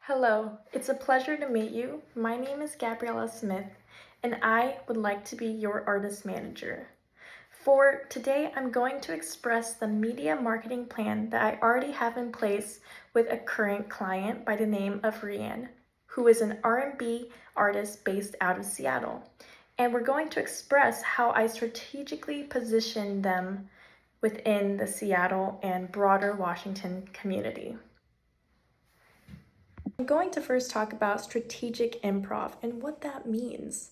Hello, it's a pleasure to meet you. My name is Gabriella Smith, and I would like to be your artist manager. For today, I'm going to express the media marketing plan that I already have in place with a current client by the name of Rianne, who is an R&B artist based out of Seattle. And we're going to express how I strategically position them within the Seattle and broader Washington community. I'm going to first talk about strategic improv and what that means.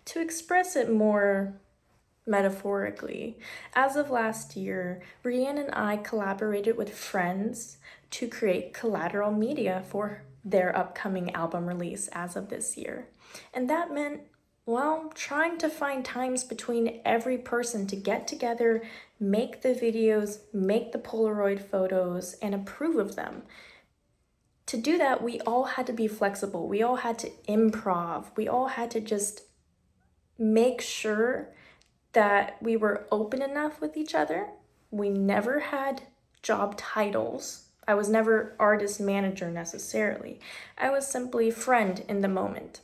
To express it more metaphorically, as of last year, Brianne and I collaborated with friends to create collateral media for their upcoming album release as of this year. And that meant, well, trying to find times between every person to get together, make the videos, make the Polaroid photos, and approve of them. To do that, we all had to be flexible. We all had to improv. We all had to just make sure that we were open enough with each other. We never had job titles. I was never artist manager necessarily. I was simply friend in the moment.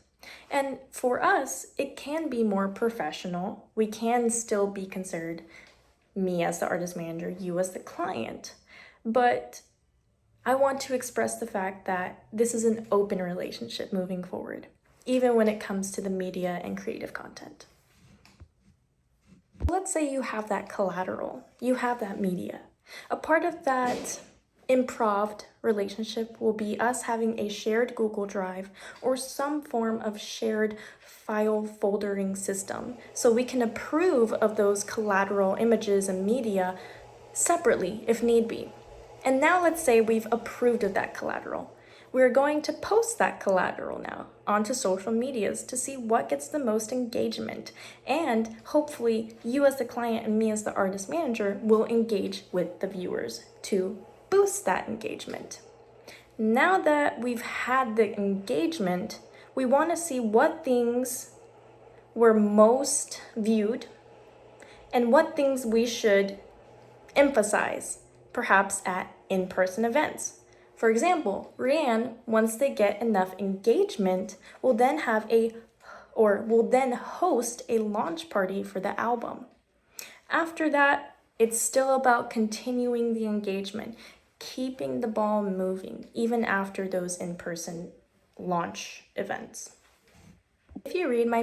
And for us, it can be more professional. We can still be considered me as the artist manager, you as the client. But I want to express the fact that this is an open relationship moving forward, even when it comes to the media and creative content. Let's say you have that collateral, you have that media. A part of that improv relationship will be us having a shared Google Drive or some form of shared file foldering system so we can approve of those collateral images and media separately if need be. And now let's say we've approved of that collateral. We're going to post that collateral now onto social medias to see what gets the most engagement. And hopefully you as the client and me as the artist manager will engage with the viewers to boost that engagement. Now that we've had the engagement, we want to see what things were most viewed and what things we should emphasize, perhaps at in-person events. For example, Rianne, once they get enough engagement, will then host a launch party for the album. After that, it's still about continuing the engagement, keeping the ball moving, even after those in-person launch events. If you read my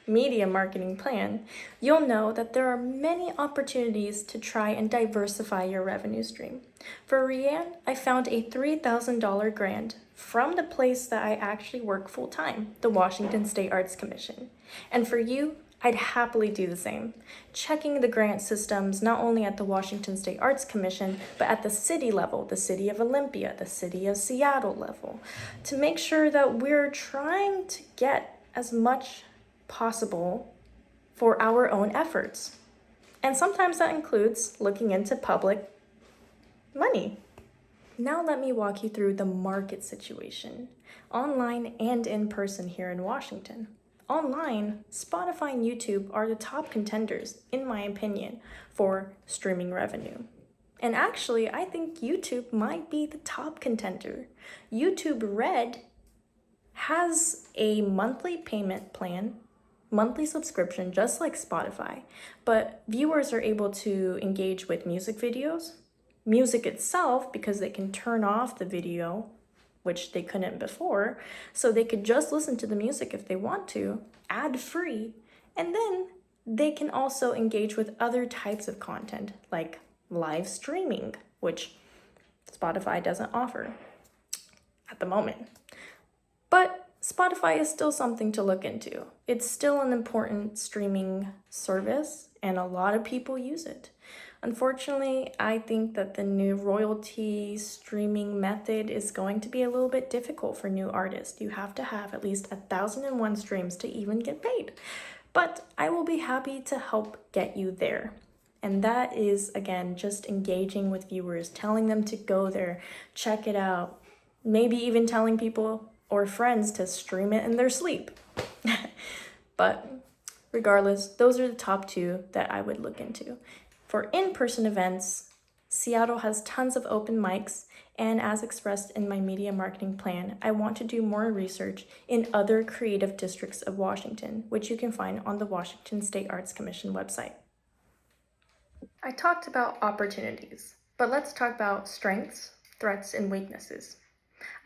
media marketing plan, you'll know that there are many opportunities to try and diversify your revenue stream. For Rianne, I found a $3,000 grant from the place that I actually work full-time, the Washington State Arts Commission. And for you, I'd happily do the same, checking the grant systems not only at the Washington State Arts Commission, but at the city level, the city of Olympia, the city of Seattle level, to make sure that we're trying to get as much possible for our own efforts. And sometimes that includes looking into public money. Now let me walk you through the market situation, online and in person here in Washington. Online, Spotify and YouTube are the top contenders, in my opinion, for streaming revenue. And actually, I think YouTube might be the top contender. YouTube Red has a monthly payment plan, monthly subscription, just like Spotify, but viewers are able to engage with music videos, music itself, because they can turn off the video, which they couldn't before, so they could just listen to the music if they want to, ad-free, and then they can also engage with other types of content, like live streaming, which Spotify doesn't offer at the moment. But Spotify is still something to look into. It's still an important streaming service, and a lot of people use it. Unfortunately, I think that the new royalty streaming method is going to be a little bit difficult for new artists. You have to have at least 1,001 streams to even get paid. But I will be happy to help get you there. And that is, again, just engaging with viewers, telling them to go there, check it out, maybe even telling people or friends to stream it in their sleep. But regardless, those are the top two that I would look into. For in-person events, Seattle has tons of open mics And as expressed in my media marketing plan, I want to do more research in other creative districts of Washington, which you can find on the Washington State Arts Commission website. I talked about opportunities, but let's talk about strengths, threats, and weaknesses.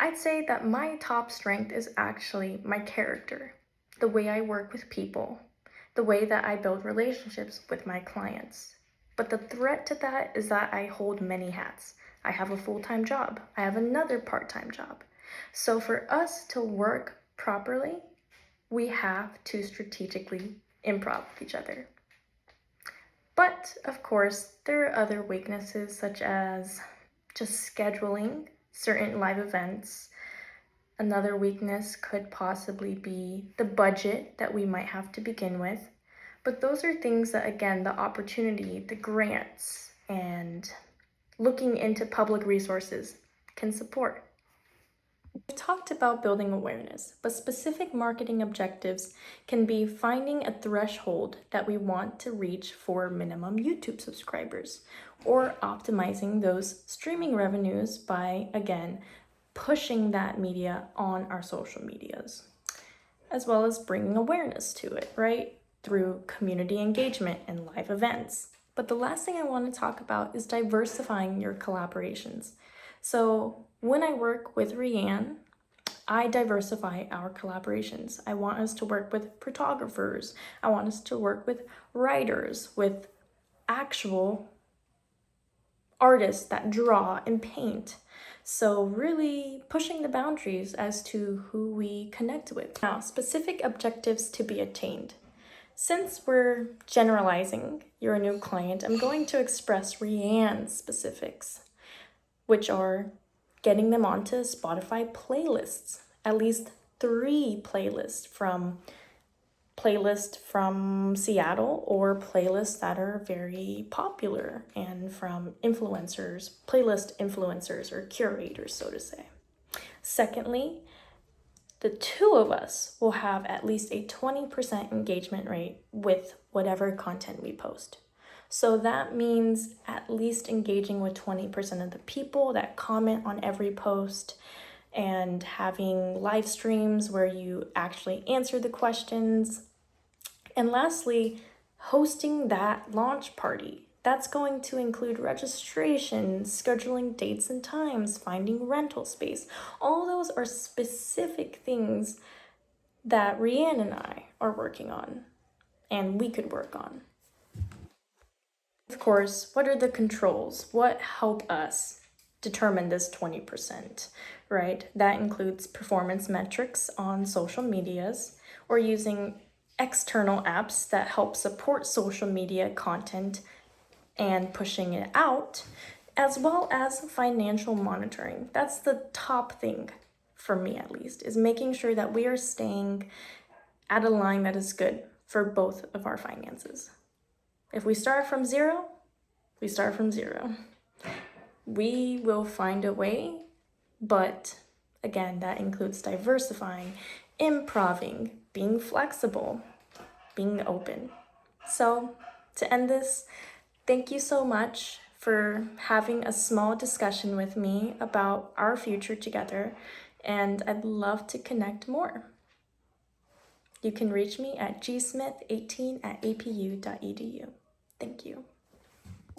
I'd say that my top strength is actually my character, the way I work with people, the way that I build relationships with my clients. But the threat to that is that I hold many hats. I have a full-time job. I have another part-time job. So for us to work properly, we have to strategically improv with each other. But of course, there are other weaknesses such as just scheduling certain live events. Another weakness could possibly be the budget that we might have to begin with. But those are things that, again, the opportunity, the grants, and looking into public resources can support. We've talked about building awareness, but specific marketing objectives can be finding a threshold that we want to reach for minimum YouTube subscribers, or optimizing those streaming revenues by, again, pushing that media on our social medias, as well as bringing awareness to it, right? Through community engagement and live events. But the last thing I want to talk about is diversifying your collaborations. So when I work with Rianne, I diversify our collaborations. I want us to work with photographers. I want us to work with writers, with actual artists that draw and paint. So really pushing the boundaries as to who we connect with. Now, specific objectives to be attained. Since we're generalizing, you're a new client, I'm going to express Rianne's specifics, which are getting them onto Spotify playlists, at least 3 playlists from Seattle, or playlists that are very popular, and from influencers, playlist influencers or curators, so to say. Secondly, the 2 of us will have at least a 20% engagement rate with whatever content we post. So that means at least engaging with 20% of the people that comment on every post, and having live streams where you actually answer the questions. And lastly, hosting that launch party. That's going to include registration, scheduling dates and times, finding rental space. All those are specific things that Rianne and I are working on, and we could work on. Of course, what are the controls? What help us determine this 20%, right? That includes performance metrics on social medias, or using external apps that help support social media content and pushing it out, as well as financial monitoring. That's the top thing for me, at least, is making sure that we are staying at a line that is good for both of our finances. If we start from zero, we start from zero. We will find a way, but again, that includes diversifying, improving, being flexible, being open. So to end this, thank you so much for having a small discussion with me about our future together, and I'd love to connect more. You can reach me at gsmith18@apu.edu. Thank you.